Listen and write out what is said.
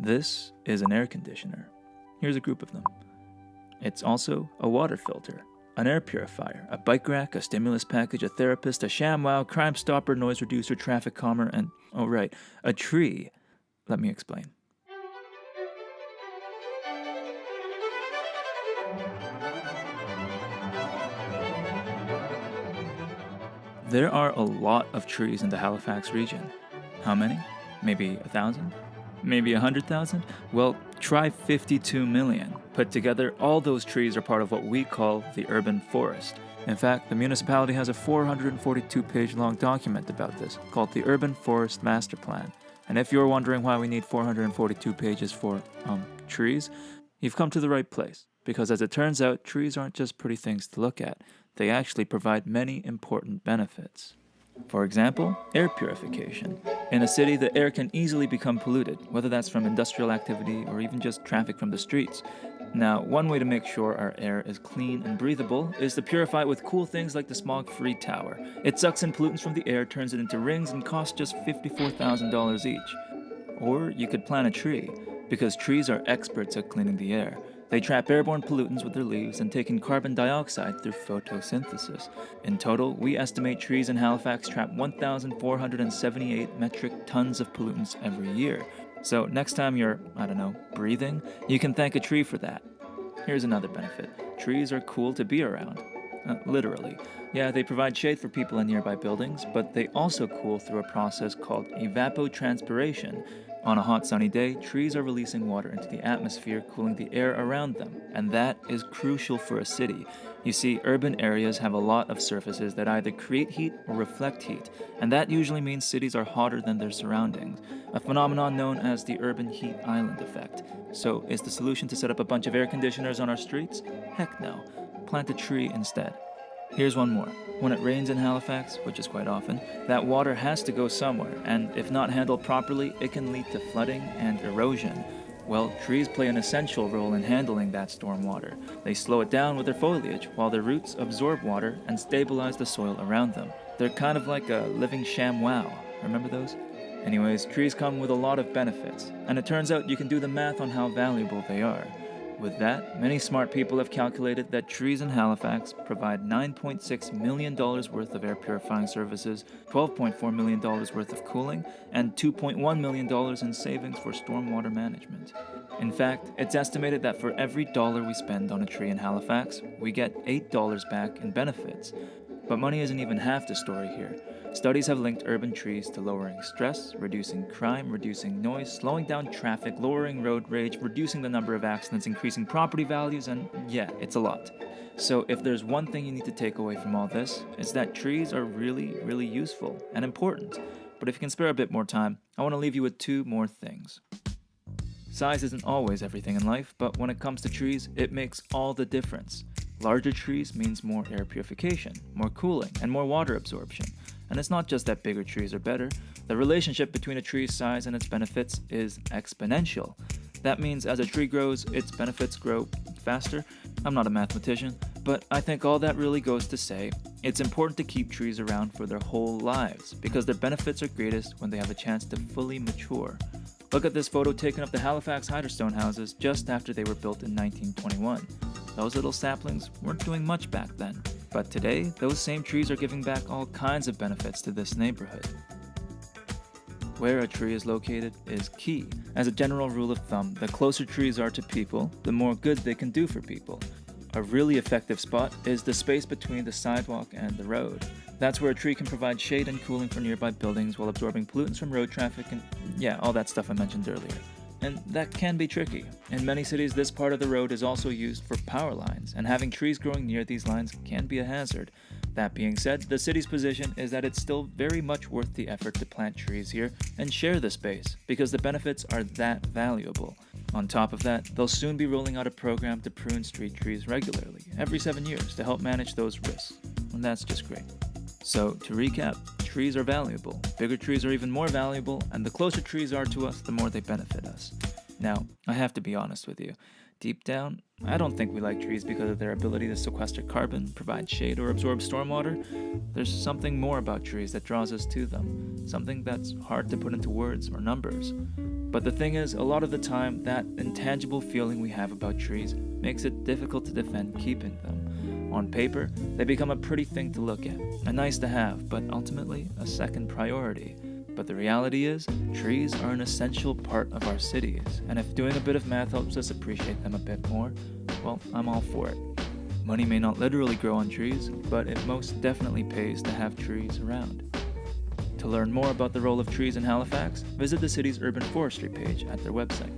This is an air conditioner. Here's a group of them. It's also a water filter, an air purifier, a bike rack, a stimulus package, a therapist, a ShamWow, crime stopper, noise reducer, traffic calmer, and, oh right, a tree. Let me explain. There are a lot of trees in the Halifax region. How many? Maybe 1,000? Maybe 100,000? Well, try 52 million. Put together, all those trees are part of what we call the urban forest. In fact, the municipality has a 442-page long document about this called the Urban Forest Master Plan. And if you're wondering why we need 442 pages for, trees, you've come to the right place. Because as it turns out, trees aren't just pretty things to look at. They actually provide many important benefits. For example, air purification. In a city, the air can easily become polluted, whether that's from industrial activity or even just traffic from the streets. Now, one way to make sure our air is clean and breathable is to purify it with cool things like the smog-free tower. It sucks in pollutants from the air, turns it into rings, and costs just $54,000 each. Or you could plant a tree, because trees are experts at cleaning the air. They trap airborne pollutants with their leaves and take in carbon dioxide through photosynthesis. In total, we estimate trees in Halifax trap 1,478 metric tons of pollutants every year. So next time you're, breathing, you can thank a tree for that. Here's another benefit. Trees are cool to be around. Literally. Yeah, they provide shade for people in nearby buildings, but they also cool through a process called EVAPOTRANSPIRATIOn. On a hot sunny day, trees are releasing water into the atmosphere, cooling the air around them, and that is crucial for a city. You see, urban areas have a lot of surfaces that either create heat or reflect heat, and that usually means cities are hotter than their surroundings, a phenomenon known as the urban heat island effect. So, is the solution to set up a bunch of air conditioners on our streets? Heck no. Plant a tree instead. Here's one more. When it rains in Halifax, which is quite often, that water has to go somewhere, and if not handled properly, it can lead to flooding and erosion. Well, trees play an essential role in handling that storm water. They slow it down with their foliage, while their roots absorb water and stabilize the soil around them. They're kind of like a living ShamWow. Remember those? Anyways, trees come with a lot of benefits, and it turns out you can do the math on how valuable they are. With that, many smart people have calculated that trees in Halifax provide $9.6 million worth of air purifying services, $12.4 million worth of cooling, and $2.1 million in savings for stormwater management. In fact, it's estimated that for every dollar we spend on a tree in Halifax, we get $8 back in benefits. But money isn't even half the story here. Studies have linked urban trees to lowering stress, reducing crime, reducing noise, slowing down traffic, lowering road rage, reducing the number of accidents, increasing property values, and yeah, it's a lot. So if there's one thing you need to take away from all this, it's that trees are really, really useful and important. But if you can spare a bit more time, I want to leave you with two more things. Size isn't always everything in life, but when it comes to trees, it makes all the difference. Larger trees means more air purification, more cooling, and more water absorption. And it's not just that bigger trees are better. The relationship between a tree's size and its benefits is exponential. That means as a tree grows, its benefits grow faster. I'm not a mathematician, but I think all that really goes to say it's important to keep trees around for their whole lives because their benefits are greatest when they have a chance to fully mature. Look at this photo taken of the Halifax Hyderstone houses just after they were built in 1921. Those little saplings weren't doing much back then. But today, those same trees are giving back all kinds of benefits to this neighborhood. Where a tree is located is key. As a general rule of thumb, the closer trees are to people, the more good they can do for people. A really effective spot is the space between the sidewalk and the road. That's where a tree can provide shade and cooling for nearby buildings while absorbing pollutants from road traffic and, all that stuff I mentioned earlier. And that can be tricky. In many cities, this part of the road is also used for power lines, and having trees growing near these lines can be a hazard. That being said, the city's position is that it's still very much worth the effort to plant trees here and share the space, because the benefits are that valuable. On top of that, they'll soon be rolling out a program to prune street trees regularly, every 7 years, to help manage those risks. And that's just great. So, to recap, trees are valuable. Bigger trees are even more valuable, and the closer trees are to us, the more they benefit us. Now, I have to be honest with you. Deep down, I don't think we like trees because of their ability to sequester carbon, provide shade, or absorb stormwater. There's something more about trees that draws us to them, something that's hard to put into words or numbers. But the thing is, a lot of the time, that intangible feeling we have about trees makes it difficult to defend keeping them. On paper, they become a pretty thing to look at, a nice to have, but ultimately a second priority. But the reality is, trees are an essential part of our cities, and if doing a bit of math helps us appreciate them a bit more, well, I'm all for it. Money may not literally grow on trees, but it most definitely pays to have trees around. To learn more about the role of trees in Halifax, visit the city's urban forestry page at their website.